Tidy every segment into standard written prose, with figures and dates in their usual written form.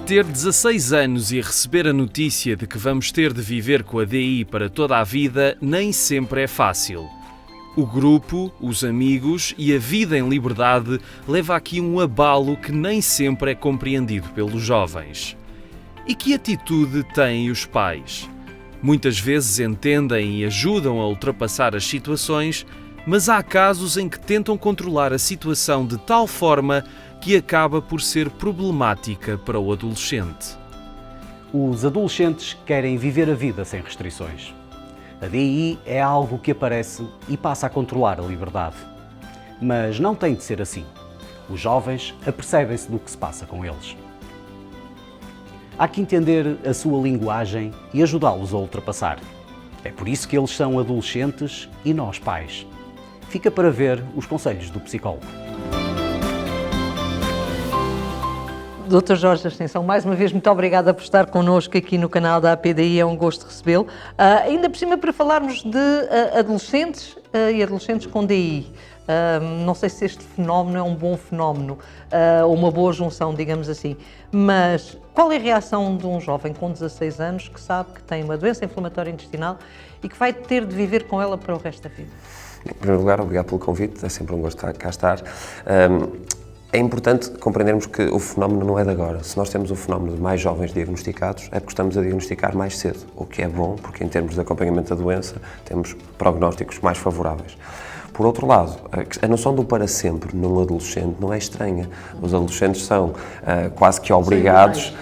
Ter 16 anos e receber a notícia de que vamos ter de viver com a DI para toda a vida nem sempre é fácil. O grupo, os amigos e a vida em liberdade leva aqui um abalo que nem sempre é compreendido pelos jovens. E que atitude têm os pais? Muitas vezes entendem e ajudam a ultrapassar as situações, mas há casos em que tentam controlar a situação de tal forma que acaba por ser problemática para o adolescente. Os adolescentes querem viver a vida sem restrições. A DI é algo que aparece e passa a controlar a liberdade. Mas não tem de ser assim. Os jovens apercebem-se do que se passa com eles. Há que entender a sua linguagem e ajudá-los a ultrapassar. É por isso que eles são adolescentes e nós pais. Fica para ver os conselhos do psicólogo. Dr. Jorge Ascensão, mais uma vez, muito obrigada por estar connosco aqui no canal da APDI, é um gosto recebê-lo. Ainda por cima para falarmos de adolescentes e adolescentes com DI. Não sei se este fenómeno é um bom fenómeno ou uma boa junção, digamos assim, mas qual é a reação de um jovem com 16 anos que sabe que tem uma doença inflamatória intestinal e que vai ter de viver com ela para o resto da vida? Em primeiro lugar, obrigado pelo convite, é sempre um gosto cá estar. É importante compreendermos que o fenómeno não é de agora. Se nós temos o fenómeno de mais jovens diagnosticados, é porque estamos a diagnosticar mais cedo, o que é bom, porque em termos de acompanhamento da doença, temos prognósticos mais favoráveis. Por outro lado, a noção do para sempre num adolescente não é estranha. Os adolescentes são quase que obrigados,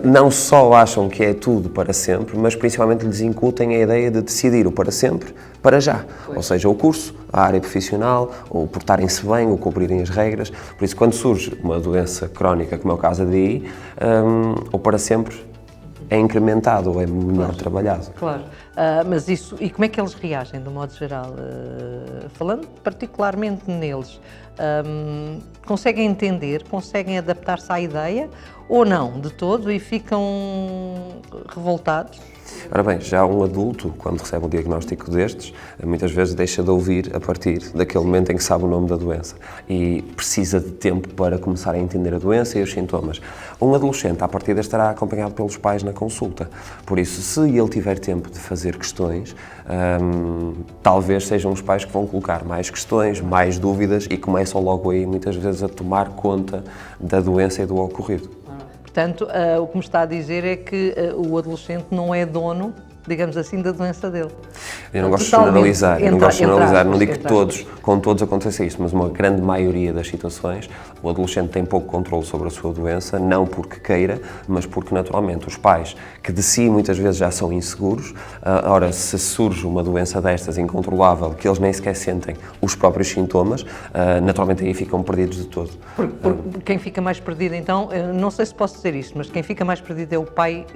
não só acham que é tudo para sempre, mas principalmente lhes incutem a ideia de decidir o para sempre, para já. Ou seja, o curso, a área profissional, o portarem-se bem, o cumprirem as regras. Por isso, quando surge uma doença crónica, como é o caso da DI, o para sempre é incrementado ou é melhor trabalhado. Claro, mas isso, e como é que eles reagem, de modo geral? Falando particularmente neles, conseguem entender, conseguem adaptar-se à ideia ou não, de todo, e ficam revoltados? Ora bem, já um adulto, quando recebe um diagnóstico destes, muitas vezes deixa de ouvir a partir daquele momento em que sabe o nome da doença e precisa de tempo para começar a entender a doença e os sintomas. Um adolescente, à partida, estará acompanhado pelos pais na consulta. Por isso, se ele tiver tempo de fazer questões, talvez sejam os pais que vão colocar mais questões, mais dúvidas e começam logo aí, muitas vezes, a tomar conta da doença e do ocorrido. Portanto, o que me está a dizer é que o adolescente não é dono, digamos assim, da doença dele. Eu não gosto de generalizar, não digo que com todos aconteça isso, mas uma grande maioria das situações, o adolescente tem pouco controle sobre a sua doença, não porque queira, mas porque naturalmente os pais, que de si muitas vezes já são inseguros, ora, se surge uma doença destas incontrolável, que eles nem sequer sentem os próprios sintomas, naturalmente aí ficam perdidos de todo. Quem fica mais perdido então, não sei se posso dizer isto, mas quem fica mais perdido é o pai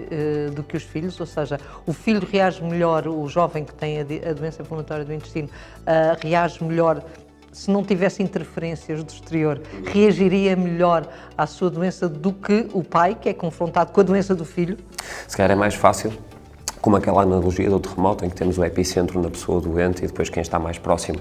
do que os filhos, ou seja, o filho reage melhor, o jovem que tem a doença inflamatória do intestino reage melhor se não tivesse interferências do exterior, reagiria melhor à sua doença do que o pai, que é confrontado com a doença do filho? Se calhar é mais fácil, como aquela analogia do terremoto, em que temos o epicentro na pessoa doente e depois quem está mais próximo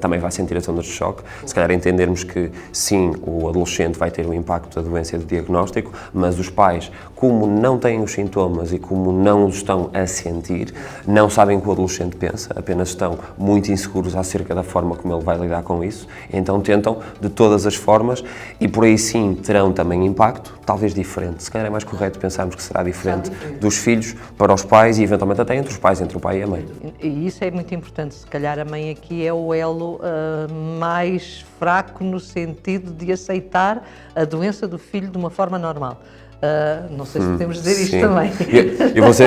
também vai sentir as ondas de choque. Se calhar entendermos que, sim, o adolescente vai ter o impacto da doença de diagnóstico, mas os pais, como não têm os sintomas e como não os estão a sentir, não sabem o que o adolescente pensa, apenas estão muito inseguros acerca da forma como ele vai lidar com isso, então tentam de todas as formas e por aí sim terão também impacto, talvez diferente. Se calhar é mais correto pensarmos que será diferente dos filhos para os pais e eventualmente até entre os pais, entre o pai e a mãe. E isso é muito importante, se calhar a mãe aqui é o elo mais fraco no sentido de aceitar a doença do filho de uma forma normal. Não sei se podemos dizer isto também.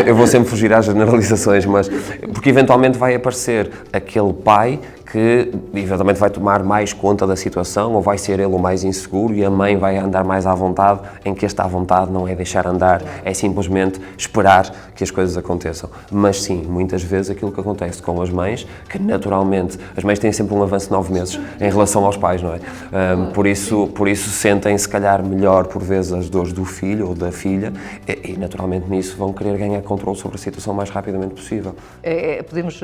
Eu vou sempre fugir às generalizações, mas porque eventualmente vai aparecer aquele pai que eventualmente vai tomar mais conta da situação ou vai ser ele o mais inseguro e a mãe vai andar mais à vontade, em que esta à vontade não é deixar andar, é simplesmente esperar que as coisas aconteçam. Mas sim, muitas vezes aquilo que acontece com as mães, que naturalmente as mães têm sempre um avanço de 9 meses em relação aos pais, não é? Por isso sentem se calhar melhor por vezes as dores do filho ou da filha e naturalmente nisso vão querer ganhar controle sobre a situação o mais rapidamente possível. Podemos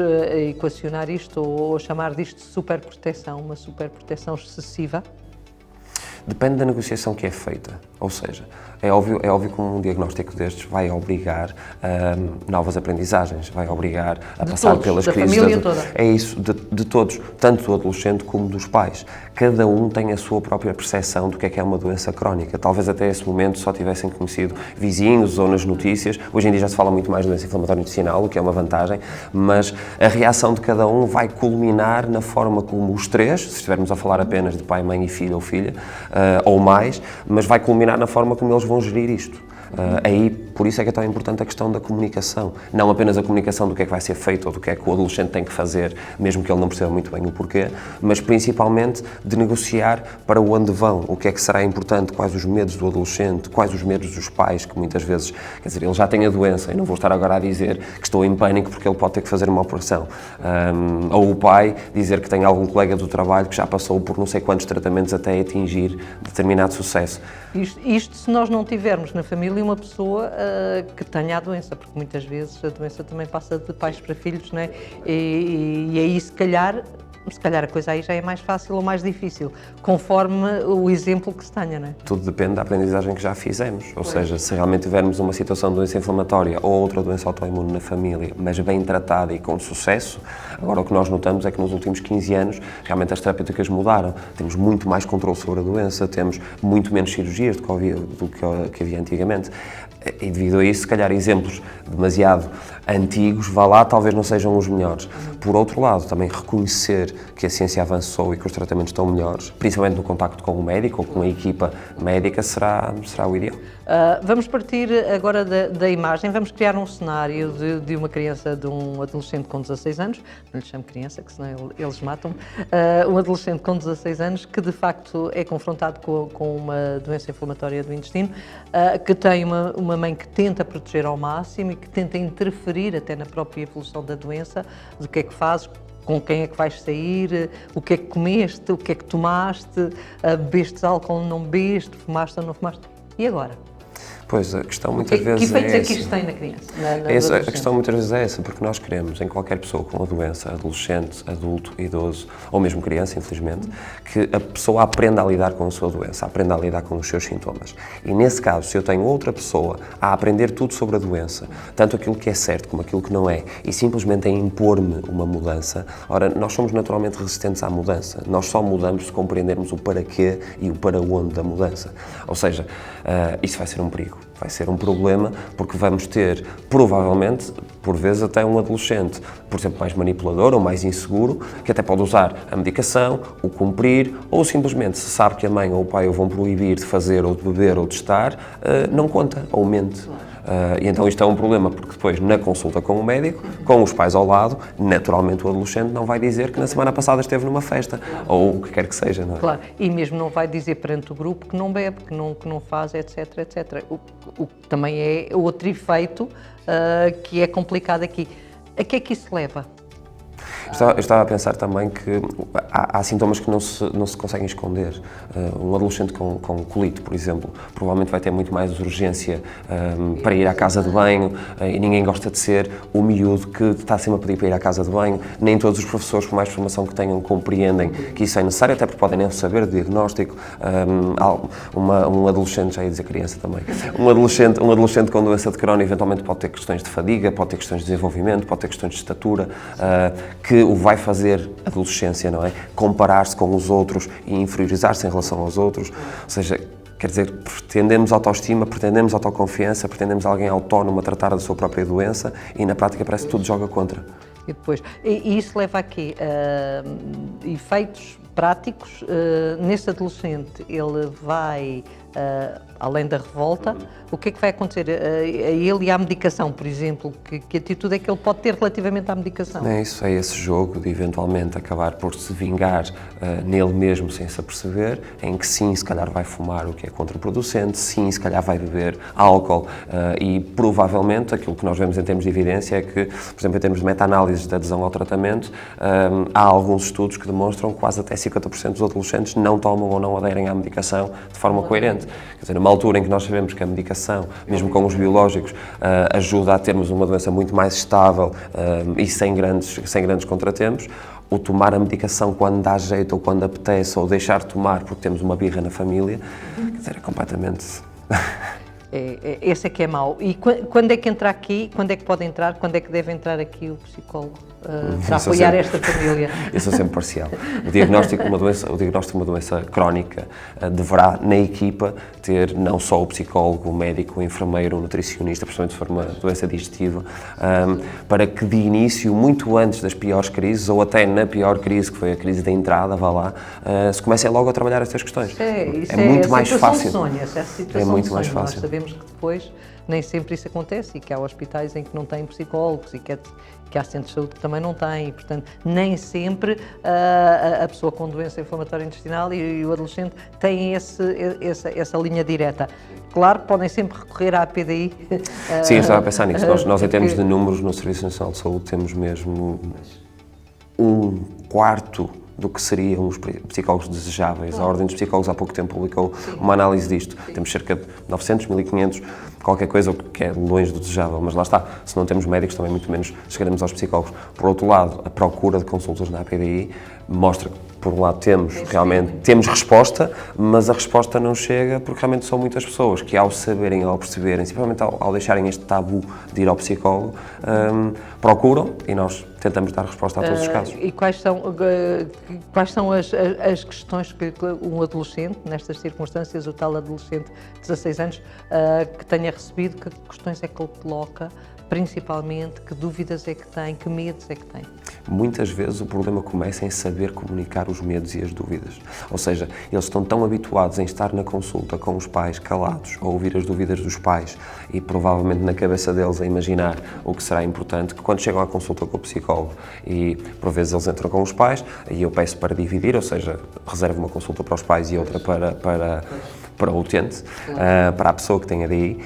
equacionar isto ou chamar chamar disto de superproteção, uma superproteção excessiva? Depende da negociação que é feita, ou seja, é óbvio que um diagnóstico destes vai obrigar a novas aprendizagens, vai obrigar a passar pelas crises. Da família toda. É isso, de todos, tanto do adolescente como dos pais. Cada um tem a sua própria percepção do que é uma doença crónica. Talvez até esse momento só tivessem conhecido vizinhos ou nas notícias. Hoje em dia já se fala muito mais de doença inflamatória intestinal, o que é uma vantagem, mas a reação de cada um vai culminar na forma como os três, se estivermos a falar apenas de pai, mãe e filho ou filha, ou mais, mas vai culminar na forma como eles vão gerir isto. Aí, por isso é que é tão importante a questão da comunicação. Não apenas a comunicação do que é que vai ser feito ou do que é que o adolescente tem que fazer, mesmo que ele não perceba muito bem o porquê, mas principalmente de negociar para onde vão, o que é que será importante, quais os medos do adolescente, quais os medos dos pais, que muitas vezes, quer dizer, ele já tem a doença e não vou estar agora a dizer que estou em pânico porque ele pode ter que fazer uma operação. Ou o pai dizer que tem algum colega do trabalho que já passou por não sei quantos tratamentos até atingir determinado sucesso. Isto se nós não tivermos na família uma pessoa que tenha a doença, porque muitas vezes a doença também passa de pais para filhos, não é? E aí se calhar a coisa aí já é mais fácil ou mais difícil, conforme o exemplo que se tenha, não é? Tudo depende da aprendizagem que já fizemos, ou seja, se realmente tivermos uma situação de doença inflamatória ou outra doença autoimune na família, mas bem tratada e com sucesso, agora o que nós notamos é que nos últimos 15 anos realmente as terapêuticas mudaram, temos muito mais controle sobre a doença, temos muito menos cirurgias do que havia antigamente. E devido a isso, se calhar exemplos demasiado antigos, vá lá, talvez não sejam os melhores. Por outro lado, também reconhecer que a ciência avançou e que os tratamentos estão melhores, principalmente no contacto com o médico ou com a equipa médica, será o ideal. Vamos partir agora da imagem, vamos criar um cenário de uma criança, de um adolescente com 16 anos, não lhe chamo criança, que senão eles matam-me, um adolescente com 16 anos que de facto é confrontado com uma doença inflamatória do intestino, que tem uma mãe que tenta proteger ao máximo e que tenta interferir até na própria evolução da doença, do que é que fazes, com quem é que vais sair, o que é que comeste, o que é que tomaste, bebeste álcool, não bebeste, fumaste ou não fumaste, e agora? Pois, a questão muitas vezes que efeitos é que isto tem na criança? A questão muitas vezes é essa, porque nós queremos, em qualquer pessoa com a doença, adolescente, adulto, idoso, ou mesmo criança, infelizmente, que a pessoa aprenda a lidar com a sua doença, aprenda a lidar com os seus sintomas. E nesse caso, se eu tenho outra pessoa a aprender tudo sobre a doença, tanto aquilo que é certo como aquilo que não é, e simplesmente a impor-me uma mudança, ora, nós somos naturalmente resistentes à mudança. Nós só mudamos se compreendermos o para quê e o para onde da mudança. Ou seja, isso vai ser um perigo. Vai ser um problema, porque vamos ter, provavelmente, por vezes até um adolescente, por exemplo, mais manipulador ou mais inseguro, que até pode usar a medicação, o cumprir, ou simplesmente, se sabe que a mãe ou o pai o vão proibir de fazer, ou de beber, ou de estar, não conta, ou mente. E então isto é um problema, porque depois, na consulta com o médico, com os pais ao lado, naturalmente o adolescente não vai dizer que na semana passada esteve numa festa, ou o que quer que seja, não é? Claro, e mesmo não vai dizer perante o grupo que não bebe, que não faz, etc, etc. O que também é outro efeito que é complicado aqui. A que é que isso leva? Eu estava a pensar também que há sintomas que não se conseguem esconder. Um adolescente com colite, por exemplo, provavelmente vai ter muito mais urgência para ir à casa de banho e ninguém gosta de ser o miúdo que está sempre a pedir para ir à casa de banho. Nem todos os professores, por mais formação que tenham, compreendem que isso é necessário, até porque podem nem saber de diagnóstico. Um adolescente, já ia dizer criança também, um adolescente com doença de Crohn eventualmente pode ter questões de fadiga, pode ter questões de desenvolvimento, pode ter questões de estatura, que o vai fazer adolescência, não é? Comparar-se com os outros e inferiorizar-se em relação aos outros. Ou seja, quer dizer, pretendemos autoestima, pretendemos autoconfiança, pretendemos alguém autónomo a tratar da sua própria doença e na prática parece que tudo joga contra. E depois, e isso leva aqui efeitos práticos. Neste adolescente, ele vai, além da revolta, o que é que vai acontecer a ele e à medicação, por exemplo? Que atitude é que ele pode ter relativamente à medicação? É isso, é esse jogo de eventualmente acabar por se vingar nele mesmo sem se aperceber, em que sim, se calhar vai fumar, o que é contraproducente, sim, se calhar vai beber álcool e provavelmente aquilo que nós vemos em termos de evidência é que, por exemplo, em termos de meta-análises de adesão ao tratamento, há alguns estudos que demonstram que quase até 50% dos adolescentes não tomam ou não aderem à medicação de forma coerente. Quer dizer, numa altura em que nós sabemos que a medicação, mesmo com os biológicos, ajuda a termos uma doença muito mais estável e sem grandes contratempos, o tomar a medicação quando dá jeito ou quando apetece, ou deixar de tomar porque temos uma birra na família, quer dizer, é completamente... Esse é que é mau. E quando é que entra aqui, quando é que pode entrar, quando é que deve entrar aqui o psicólogo para apoiar esta família? Eu sou sempre parcial. O diagnóstico de uma doença crónica deverá, na equipa, ter não só o psicólogo, o médico, o enfermeiro, o nutricionista, principalmente se for uma doença digestiva, para que de início, muito antes das piores crises, ou até na pior crise, que foi a crise da entrada, vá lá, se comecem logo a trabalhar estas questões. Isso é muito mais fácil. É muito mais fácil. Nós sabemos que depois nem sempre isso acontece e que há hospitais em que não têm psicólogos e que há centros de saúde que também não têm, e, portanto, nem sempre a pessoa com doença inflamatória intestinal e o adolescente têm essa linha direta. Claro, podem sempre recorrer à PDI. Sim, eu estava a pensar nisso. Nós em termos de números, no Serviço Nacional de Saúde, temos mesmo 1/4 do que seriam os psicólogos desejáveis. A Ordem dos Psicólogos há pouco tempo publicou uma análise disto. Temos cerca de 900, 1500, qualquer coisa que é longe do desejável, mas lá está, se não temos médicos também muito menos chegaremos aos psicólogos. Por outro lado, a procura de consultas na APDI mostra que, por um lado, temos resposta, mas a resposta não chega porque realmente são muitas pessoas que, ao saberem, ao perceberem, simplesmente ao deixarem este tabu de ir ao psicólogo, procuram e nós tentamos dar resposta a todos os casos. E quais são as questões que um adolescente, nestas circunstâncias, o tal adolescente de 16 anos, que tenha recebido, que questões é que ele coloca, principalmente, que dúvidas é que tem, que medos é que tem? Muitas vezes o problema começa em saber comunicar os medos e as dúvidas. Ou seja, eles estão tão habituados em estar na consulta com os pais calados, a ouvir as dúvidas dos pais e provavelmente na cabeça deles a imaginar o que será importante, que quando chegam à consulta com o psicólogo e por vezes eles entram com os pais e eu peço para dividir, ou seja, reservo uma consulta para os pais e outra para o utente, para a pessoa que tem ADI,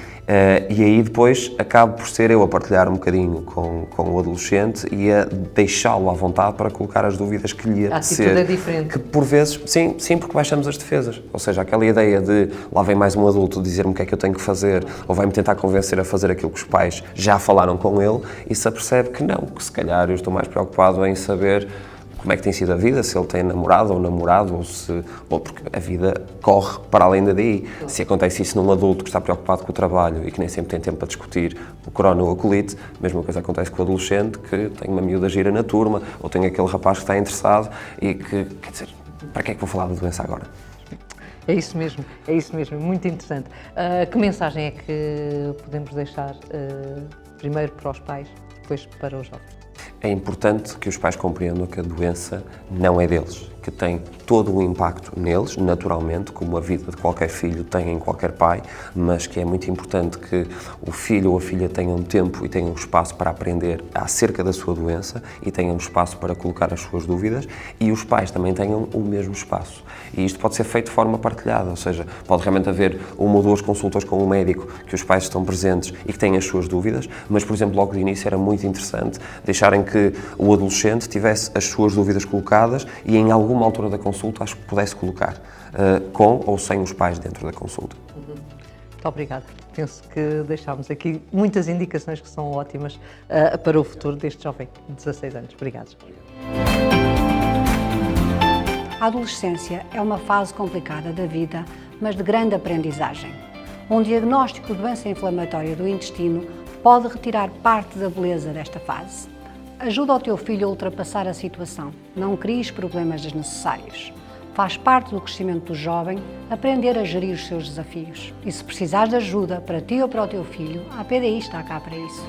e aí depois acabo por ser eu a partilhar um bocadinho com o adolescente e a deixá-lo à vontade para colocar as dúvidas que lhe apetecer. A atitude é diferente. Que por vezes, sim, porque baixamos as defesas. Ou seja, aquela ideia de lá vem mais um adulto dizer-me o que é que eu tenho que fazer ou vai-me tentar convencer a fazer aquilo que os pais já falaram com ele e se apercebe que não, que se calhar eu estou mais preocupado em saber como é que tem sido a vida, se ele tem namorado ou porque a vida corre para além da DI. Se acontece isso num adulto que está preocupado com o trabalho e que nem sempre tem tempo para discutir o corona ou a colite, a mesma coisa acontece com o adolescente que tem uma miúda gira na turma ou tem aquele rapaz que está interessado e que, quer dizer, para que é que vou falar da doença agora? É isso mesmo, muito interessante. Que mensagem é que podemos deixar primeiro para os pais, depois para os jovens? É importante que os pais compreendam que a doença não é deles, que tem todo o impacto neles, naturalmente, como a vida de qualquer filho tem em qualquer pai, mas que é muito importante que o filho ou a filha tenham tempo e tenham espaço para aprender acerca da sua doença e tenham espaço para colocar as suas dúvidas e os pais também tenham o mesmo espaço. E isto pode ser feito de forma partilhada, ou seja, pode realmente haver uma ou duas consultas com um médico que os pais estão presentes e que têm as suas dúvidas, mas, por exemplo, logo de início era muito interessante deixarem que o adolescente tivesse as suas dúvidas colocadas e em alguma altura da consulta acho que pudesse colocar, com ou sem os pais dentro da consulta. Muito obrigada. Penso que deixámos aqui muitas indicações que são ótimas para o futuro deste jovem de 16 anos. Obrigada. A adolescência é uma fase complicada da vida, mas de grande aprendizagem. Um diagnóstico de doença inflamatória do intestino pode retirar parte da beleza desta fase. Ajuda o teu filho a ultrapassar a situação. Não cries problemas desnecessários. Faz parte do crescimento do jovem aprender a gerir os seus desafios. E se precisares de ajuda para ti ou para o teu filho, a PDI está cá para isso.